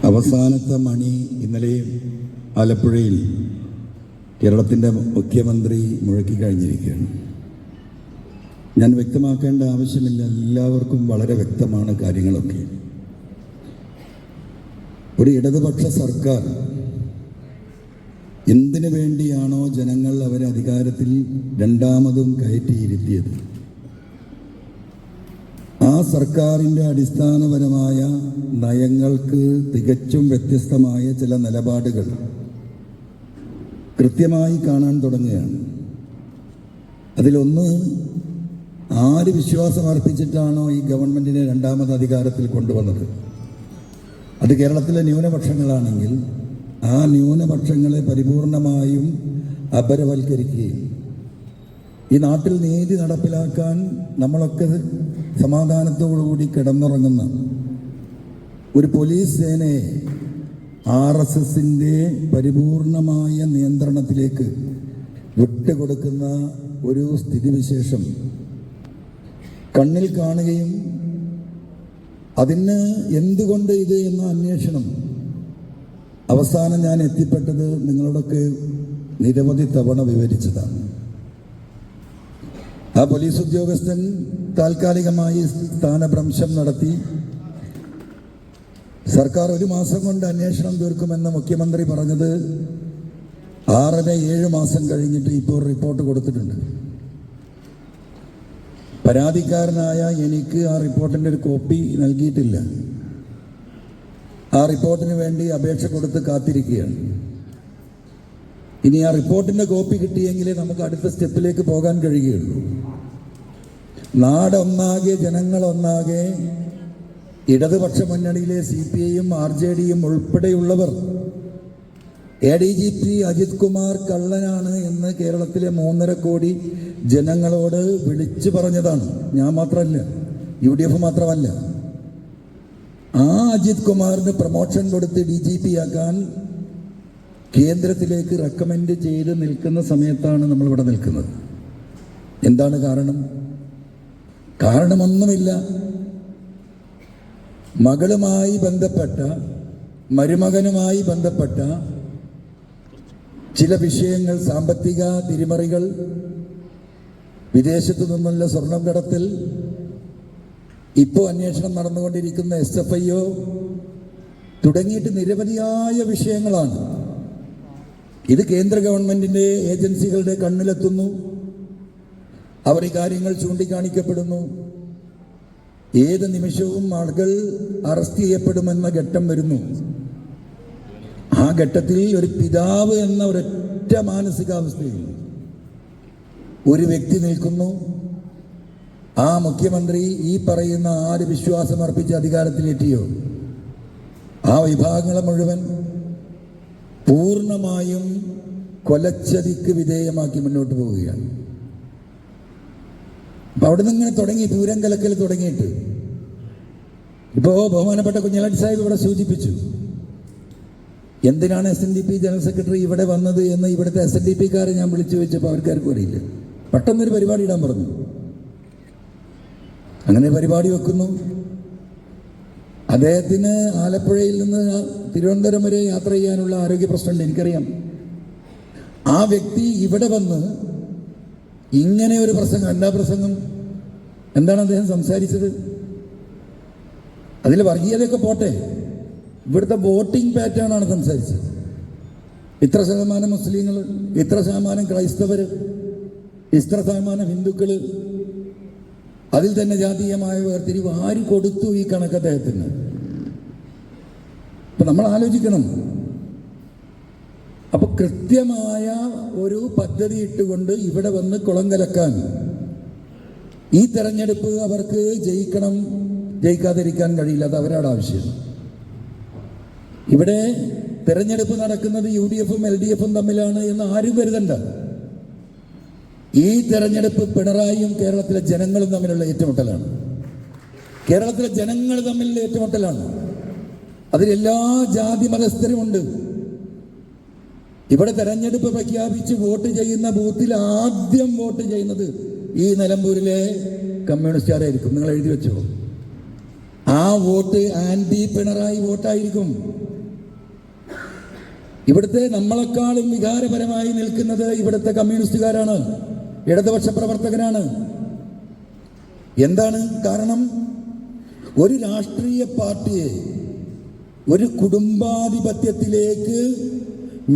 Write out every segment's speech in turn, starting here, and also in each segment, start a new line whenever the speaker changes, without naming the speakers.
അവസാനത്തെ മണി ഇന്നലെയും ആലപ്പുഴയിൽ കേരളത്തിൻ്റെ മുഖ്യമന്ത്രി മുഴക്കിക്കഴിഞ്ഞിരിക്കുകയാണ്. ഞാൻ വ്യക്തമാക്കേണ്ട ആവശ്യമില്ല, എല്ലാവർക്കും വളരെ വ്യക്തമാണ് കാര്യങ്ങളൊക്കെ. ഒരു ഇടതുപക്ഷ സർക്കാർ എന്തിനു വേണ്ടിയാണോ ജനങ്ങൾ അവരെ അധികാരത്തിൽ രണ്ടാമതും കയറ്റിയിരുത്തിയത്, ആ സർക്കാരിൻ്റെ അടിസ്ഥാനപരമായ നയങ്ങൾക്ക് തികച്ചും വ്യത്യസ്തമായ ചില നിലപാടുകൾ കൃത്യമായി കാണാൻ തുടങ്ങുകയാണ്. അതിലൊന്ന്, ആര് വിശ്വാസമർപ്പിച്ചിട്ടാണോ ഈ ഗവൺമെൻറ്റിനെ രണ്ടാമത് അധികാരത്തിൽ കൊണ്ടുവന്നത്, അത് കേരളത്തിലെ ന്യൂനപക്ഷങ്ങളാണെങ്കിൽ ആ ന്യൂനപക്ഷങ്ങളെ പരിപൂർണമായും അപരവൽക്കരിക്കുകയും ഈ നാട്ടിൽ നീതി നടപ്പിലാക്കാൻ നമ്മളൊക്കെ സമാധാനത്തോടുകൂടി കിടന്നുറങ്ങുന്ന ഒരു പോലീസ് സേനയെ RSSൻ്റെ പരിപൂർണമായ നിയന്ത്രണത്തിലേക്ക് വിട്ടുകൊടുക്കുന്ന ഒരു സ്ഥിതിവിശേഷം കണ്ണിൽ കാണുകയും അതിന് എന്തുകൊണ്ട് ഇത് എന്ന അന്വേഷണം അവസാനം ഞാൻ എത്തിപ്പെട്ടത് നിങ്ങളോടൊക്കെ നിരവധി തവണ വിവരിച്ചതാണ്. ആ പോലീസ് ഉദ്യോഗസ്ഥൻ താൽക്കാലികമായി സ്ഥാനഭ്രംശം നടത്തി സർക്കാർ 1 മാസം കൊണ്ട് അന്വേഷണം തീർക്കുമെന്ന് മുഖ്യമന്ത്രി പറഞ്ഞത് 6-7 മാസം കഴിഞ്ഞിട്ട് ഇപ്പോൾ റിപ്പോർട്ട് കൊടുത്തിട്ടുണ്ട്. പരാതിക്കാരനായ എനിക്ക് ആ റിപ്പോർട്ടിൻ്റെ ഒരു കോപ്പി നൽകിയിട്ടില്ല. ആ റിപ്പോർട്ടിന് വേണ്ടി അപേക്ഷ കൊടുത്ത് കാത്തിരിക്കുകയാണ്. ഇനി ആ റിപ്പോർട്ടിൻ്റെ കോപ്പി കിട്ടിയെങ്കിലേ നമുക്ക് അടുത്ത സ്റ്റെപ്പിലേക്ക് പോകാൻ കഴിയുകയുള്ളൂ. നാടൊന്നാകെ, ജനങ്ങളൊന്നാകെ, ഇടതുപക്ഷ മുന്നണിയിലെ CPIയും RJDയും ഉൾപ്പെടെയുള്ളവർ ADGP അജിത് കുമാർ കള്ളനാണ് എന്ന് കേരളത്തിലെ 3.5 കോടി ജനങ്ങളോട് വിളിച്ചു പറഞ്ഞതാണ്. ഞാൻ മാത്രമല്ല, UDF മാത്രമല്ല. ആ അജിത് കുമാറിന് പ്രമോഷൻ കൊടുത്ത് DGP ആക്കാൻ കേന്ദ്രത്തിലേക്ക് റെക്കമെൻഡ് ചെയ്ത് നിൽക്കുന്ന സമയത്താണ് നമ്മളിവിടെ നിൽക്കുന്നത്. എന്താണ് കാരണം? കാരണമൊന്നുമില്ല. മകളുമായി ബന്ധപ്പെട്ട, മരുമകനുമായി ബന്ധപ്പെട്ട ചില വിഷയങ്ങൾ, സാമ്പത്തിക തിരിമറികൾ, വിദേശത്തു നിന്നുള്ള സ്വർണം കടത്തൽ, ഇപ്പോൾ അന്വേഷണം നടന്നുകൊണ്ടിരിക്കുന്ന SFIO തുടങ്ങിയിട്ട് നിരവധിയായ വിഷയങ്ങളാണ്. ഇത് കേന്ദ്ര ഗവൺമെൻറ്റിൻ്റെ ഏജൻസികളുടെ കണ്ണിലെത്തുന്നു. അവർ ഈ കാര്യങ്ങൾ ചൂണ്ടിക്കാണിക്കപ്പെടുന്നു. ഏത് നിമിഷവും ആളുകൾ അറസ്റ്റ് ചെയ്യപ്പെടുമെന്ന ഘട്ടം വരുന്നു. ആ ഘട്ടത്തിൽ ഒരു പിതാവ് എന്ന ഒരൊറ്റ മാനസികാവസ്ഥയിൽ ഒരു വ്യക്തി നിൽക്കുന്നു. ആ മുഖ്യമന്ത്രി ഈ പറയുന്ന ആര് വിശ്വാസമർപ്പിച്ച് അധികാരത്തിലെത്തിയോ ആ വിഭാഗങ്ങളെ മുഴുവൻ പൂർണ്ണമായും കൊലച്ചതിക്ക് വിധേയമാക്കി മുന്നോട്ട് പോവുകയാണ്. അപ്പം അവിടെ നിന്ന് ഇങ്ങനെ തുടങ്ങി, പൂരം കലക്കൽ തുടങ്ങിയിട്ട് ഇപ്പോൾ ബഹുമാനപ്പെട്ട കുഞ്ഞാലി സാഹിബ് ഇവിടെ സൂചിപ്പിച്ചു, എന്തിനാണ് SNDP ജനറൽ സെക്രട്ടറി ഇവിടെ വന്നത് എന്ന് ഇവിടുത്തെ SNDPക്കാരെ ഞാൻ വിളിച്ചു ചോദിച്ചപ്പോൾ അവർക്കാർക്കും അറിയില്ല. പെട്ടെന്നൊരു പരിപാടി ഇടാൻ പറഞ്ഞു. അങ്ങനെ പരിപാടി വെക്കുന്നു. അദ്ദേഹത്തിന് ആലപ്പുഴയിൽ നിന്ന് തിരുവനന്തപുരം വരെ യാത്ര ചെയ്യാനുള്ള ആരോഗ്യ പ്രശ്നമുണ്ട്, എനിക്കറിയാം. ആ വ്യക്തി ഇവിടെ വന്ന് ഇങ്ങനെ ഒരു പ്രസംഗം, എന്താ പ്രസംഗം, എന്താണ് അദ്ദേഹം സംസാരിച്ചത്? അതിൽ വർഗീയതയൊക്കെ പോട്ടെ, ഇവിടുത്തെ വോട്ടിംഗ് പാറ്റേൺ ആണ് സംസാരിച്ചത്. ഇത്ര ശതമാനം മുസ്ലിങ്ങൾ, ഇത്ര ശതമാനം ക്രൈസ്തവർ, ഇത്ര ശതമാനം ഹിന്ദുക്കൾ, അതിൽ തന്നെ ജാതീയമായ വേർതിരിവ് ആര് കൊടുത്തു ഈ കണക്ക് അദ്ദേഹത്തിന്? അപ്പൊ നമ്മൾ ആലോചിക്കണം. അപ്പൊ കൃത്യമായ ഒരു പദ്ധതി ഇട്ടുകൊണ്ട് ഇവിടെ വന്ന് കുളം കലക്കാൻ, ഈ തെരഞ്ഞെടുപ്പ് അവർക്ക് ജയിക്കണം, ജയിക്കാതിരിക്കാൻ കഴിയില്ല. അത് അവരുടെ ആവശ്യം. ഇവിടെ തെരഞ്ഞെടുപ്പ് നടക്കുന്നത് UDFും LDFും തമ്മിലാണ് എന്ന് ആരും കരുതണ്ട. ഈ തെരഞ്ഞെടുപ്പ് പിണറായിയും കേരളത്തിലെ ജനങ്ങളും തമ്മിലുള്ള ഏറ്റുമുട്ടലാണ്. കേരളത്തിലെ ജനങ്ങൾ തമ്മിലുള്ള ഏറ്റുമുട്ടലാണ്. അതിലെല്ലാ ജാതി മതസ്ഥരുമുണ്ട്. ഇവിടെ തെരഞ്ഞെടുപ്പ് പ്രഖ്യാപിച്ച് വോട്ട് ചെയ്യുന്ന ബൂത്തിൽ ആദ്യം വോട്ട് ചെയ്യുന്നത് ഈ നിലമ്പൂരിലെ കമ്മ്യൂണിസ്റ്റുകാരായിരിക്കും. നിങ്ങൾ എഴുതി വെച്ചോ. ആ വോട്ട് ആന്റി പിണറായി വോട്ടായിരിക്കും. ഇവിടുത്തെ നമ്മളെക്കാളും വികാരപരമായി നിൽക്കുന്നത് ഇവിടുത്തെ കമ്മ്യൂണിസ്റ്റുകാരാണ്, ഇടതുപക്ഷ പ്രവർത്തകരാണ്. എന്താണ് കാരണം? ഒരു രാഷ്ട്രീയ പാർട്ടിയെ ഒരു കുടുംബാധിപത്യത്തിലേക്ക്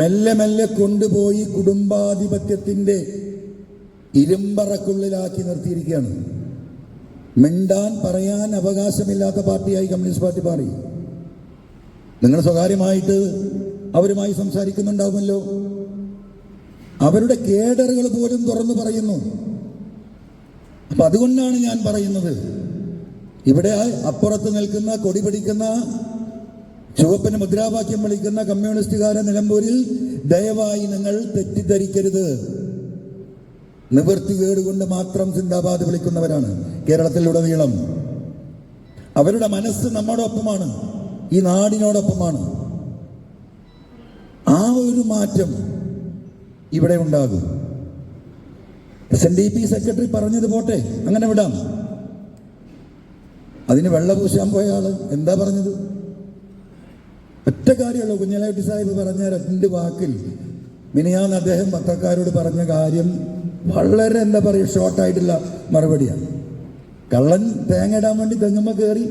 മെല്ലെ മെല്ലെ കൊണ്ടുപോയി കുടുംബാധിപത്യത്തിന്റെ ഇരുമ്പറക്കുള്ളിലാക്കി നിർത്തിയിരിക്കുകയാണ്. മിണ്ടാൻ പറയാൻ അവകാശമില്ലാത്ത പാർട്ടിയായി കമ്മ്യൂണിസ്റ്റ് പാർട്ടി മാറി. നിങ്ങൾ സ്വകാര്യമായിട്ട് അവരുമായി സംസാരിക്കുന്നുണ്ടാവുമല്ലോ. അവരുടെ കേഡറുകൾ പോലും തുറന്നു പറയുന്നു. അപ്പൊ അതുകൊണ്ടാണ് ഞാൻ പറയുന്നത്, ഇവിടെ അപ്പുറത്ത് നിൽക്കുന്ന കൊടി പിടിക്കുന്ന ചുവപ്പിന് മുദ്രാവാക്യം വിളിക്കുന്ന കമ്മ്യൂണിസ്റ്റുകാരെ നിലമ്പൂരിൽ ദയവായി നിങ്ങൾ തെറ്റിദ്ധരിക്കരുത്. നിവൃത്തികേട് കൊണ്ട് മാത്രം സിന്ദാബാദ് വിളിക്കുന്നവരാണ് കേരളത്തിലുടനീളം. അവരുടെ മനസ്സ് നമ്മോടൊപ്പമാണ്, ഈ നാടിനോടൊപ്പമാണ്. ആ ഒരു മാറ്റം ഇവിടെ ഉണ്ടാകും. SNDP സെക്രട്ടറി പറഞ്ഞത് പോട്ടെ, അങ്ങനെ വിടാം. അതിന് വെള്ളപൂശാൻ പോയ ആള് എന്താ പറഞ്ഞത്? ഒറ്റ കാര്യമുള്ളൂ. കുഞ്ഞാലിക്കുട്ടി സാഹിബ് പറഞ്ഞ 2 വാക്കിൽ മിനിയാന്ന് അദ്ദേഹം പത്രക്കാരോട് പറഞ്ഞ കാര്യം വളരെ എന്താ പറയുക, ഷോർട്ടായിട്ടുള്ള മറുപടിയാണ്. കള്ളൻ തേങ്ങ ഇടാൻ വേണ്ടി തെങ്ങുമ്മ കയറി,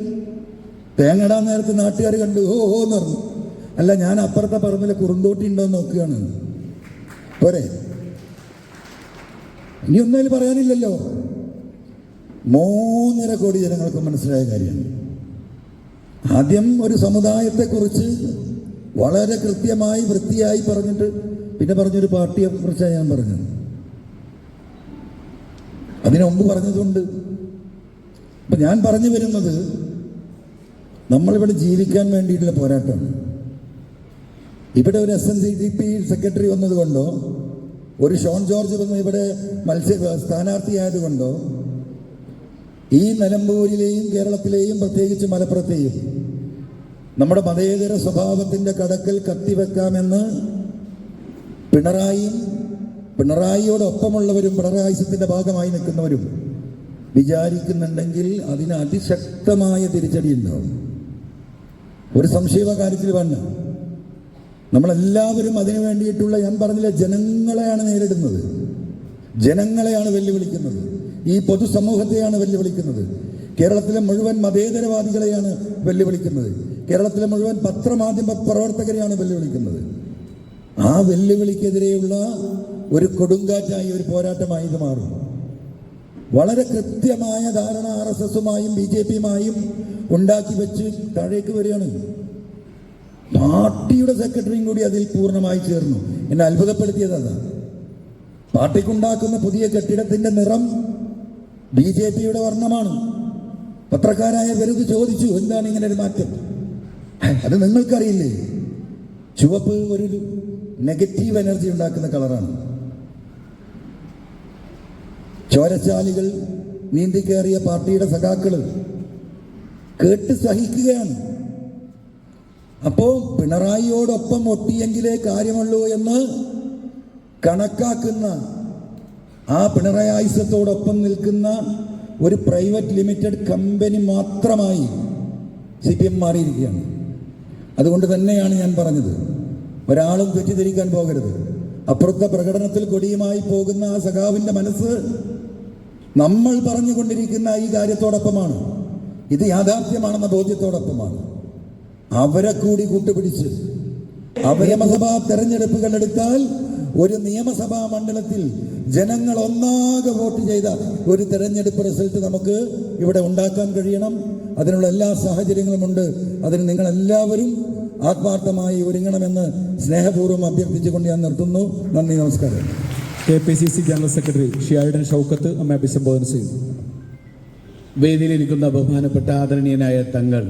തേങ്ങ ഇടാൻ നേരത്ത് നാട്ടുകാർ കണ്ടു ഓ എന്ന് പറഞ്ഞു. അല്ല, ഞാൻ അപ്പുറത്തെ പറമ്പിലെ കുറുന്തോട്ടി ഉണ്ടോന്ന് നോക്കുകയാണ്. പോരെ, ഇനി ഒന്നും പറയാനില്ലല്ലോ. 3.5 കോടി ജനങ്ങൾക്ക് മനസ്സിലായ കാര്യമാണ്. ആദ്യം ഒരു സമുദായത്തെക്കുറിച്ച് വളരെ കൃത്യമായി വൃത്തിയായി പറഞ്ഞിട്ട് പിന്നെ പറഞ്ഞൊരു പാർട്ടിയെ കുറിച്ചാണ് ഞാൻ പറഞ്ഞത്. അതിനു മുമ്പ് പറഞ്ഞതുകൊണ്ട്. അപ്പൊ ഞാൻ പറഞ്ഞു വരുന്നത്, നമ്മളിവിടെ ജീവിക്കാൻ വേണ്ടിയിട്ടുള്ള പോരാട്ടമാണ്. ഇവിടെ ഒരു SNDP സെക്രട്ടറി വന്നതുകൊണ്ടോ ഒരു ഷോൺ ജോർജ് വന്ന് ഇവിടെ സ്ഥാനാർത്ഥിയായതുകൊണ്ടോ ഈ നിലമ്പൂരിലെയും കേരളത്തിലെയും പ്രത്യേകിച്ച് മലപ്പുറത്തെയും നമ്മുടെ മതേതര സ്വഭാവത്തിന്റെ കടക്കൽ കത്തിവെക്കാമെന്ന് പിണറായിയോടൊപ്പമുള്ളവരും പിണറായിസത്തിന്റെ ഭാഗമായി നിൽക്കുന്നവരും വിചാരിക്കുന്നുണ്ടെങ്കിൽ അതിന് അതിശക്തമായ തിരിച്ചടി ഉണ്ടാവും. ഒരു സംശയ കാര്യത്തിൽ വേണ്ട. നമ്മളെല്ലാവരും അതിനു വേണ്ടിയിട്ടുള്ള, ഞാൻ പറഞ്ഞില്ല, ജനങ്ങളെയാണ് നേരിടുന്നത്, ജനങ്ങളെയാണ് വെല്ലുവിളിക്കുന്നത്, ഈ പൊതുസമൂഹത്തെയാണ് വെല്ലുവിളിക്കുന്നത്, കേരളത്തിലെ മുഴുവൻ മതേതരവാദികളെയാണ് വെല്ലുവിളിക്കുന്നത്, കേരളത്തിലെ മുഴുവൻ പത്രമാധ്യമ പ്രവർത്തകരെയാണ് വെല്ലുവിളിക്കുന്നത്. ആ വെല്ലുവിളിക്കെതിരെയുള്ള ഒരു കൊടുങ്കാറ്റായി, ഒരു പോരാട്ടമായി ഇത് മാറും. വളരെ കൃത്യമായ ധാരണ RSSുമായും BJPയുമായും ഉണ്ടാക്കി വെച്ച് താഴേക്ക് വരികയാണ്. പാർട്ടിയുടെ സെക്രട്ടറിയും കൂടി അതിൽ പൂർണ്ണമായി ചേർന്നു. എന്നെ അത്ഭുതപ്പെടുത്തിയതാണ്. പാർട്ടിക്കുണ്ടാക്കുന്ന പുതിയ കെട്ടിടത്തിന്റെ നിറം BJPയുടെ വർണ്ണമാണ്. പത്രക്കാരായ വെറുതെ ചോദിച്ചു, എന്താണ് ഇങ്ങനെ ഒരു മാറ്റം? അത് നിങ്ങൾക്കറിയില്ലേ? ചുവപ്പ് ഒരു നെഗറ്റീവ് എനർജി ഉണ്ടാക്കുന്ന കളറാണ്. ചോരച്ചാലികൾ നീന്തിക്കേറിയ പാർട്ടിയുടെ സഖാക്കള് കേട്ട് സഹിക്കുകയാണ്. അപ്പോ പിണറായിയോടൊപ്പം ഒട്ടിയെങ്കിലേ കാര്യമുള്ളൂ എന്ന് കണക്കാക്കുന്ന, ആ പിണറായിസത്തോടൊപ്പം നിൽക്കുന്ന ഒരു പ്രൈവറ്റ് ലിമിറ്റഡ് കമ്പനി മാത്രമായി CPM മാറിയിരിക്കുകയാണ്. അതുകൊണ്ട് തന്നെയാണ് ഞാൻ പറഞ്ഞത്, ഒരാളും തെറ്റിദ്ധരിക്കാൻ പോകരുത്. അപ്പുറത്തെ പ്രകടനത്തിൽ കൊടിയുമായി പോകുന്ന ആ സഖാവിന്റെ മനസ്സ് നമ്മൾ പറഞ്ഞുകൊണ്ടിരിക്കുന്ന ഈ കാര്യത്തോടൊപ്പമാണ്, ഇത് യാഥാർത്ഥ്യമാണെന്ന ബോധ്യത്തോടൊപ്പമാണ്. അവരെ കൂടി കൂട്ടുപിടിച്ച് നിയമസഭാ തെരഞ്ഞെടുപ്പുകൾ എടുത്താൽ ഒരു നിയമസഭാ മണ്ഡലത്തിൽ ജനങ്ങൾ ഒന്നാകെ വോട്ട് ചെയ്ത ഒരു തെരഞ്ഞെടുപ്പ് റിസൾട്ട് നമുക്ക് ഇവിടെ ഉണ്ടാക്കാൻ കഴിയണം. അതിനുള്ള എല്ലാ സാഹചര്യങ്ങളുമുണ്ട്. അതിന് നിങ്ങളെല്ലാവരും ആത്മാർത്ഥമായി ഒരുങ്ങണമെന്ന് സ്നേഹപൂർവ്വം അഭ്യർത്ഥിച്ചുകൊണ്ട് ഞാൻ നിർത്തുന്നു. നന്ദി, നമസ്കാരം.
KPCC ജനറൽ സെക്രട്ടറി ഷിയാഡൻ ഷൗക്കത്ത് നമ്മെ അഭിസംബോധന ചെയ്യുന്നു.
വേദിയിലിരിക്കുന്ന ബഹുമാനപ്പെട്ട ആദരണീയനായ തങ്ങൾ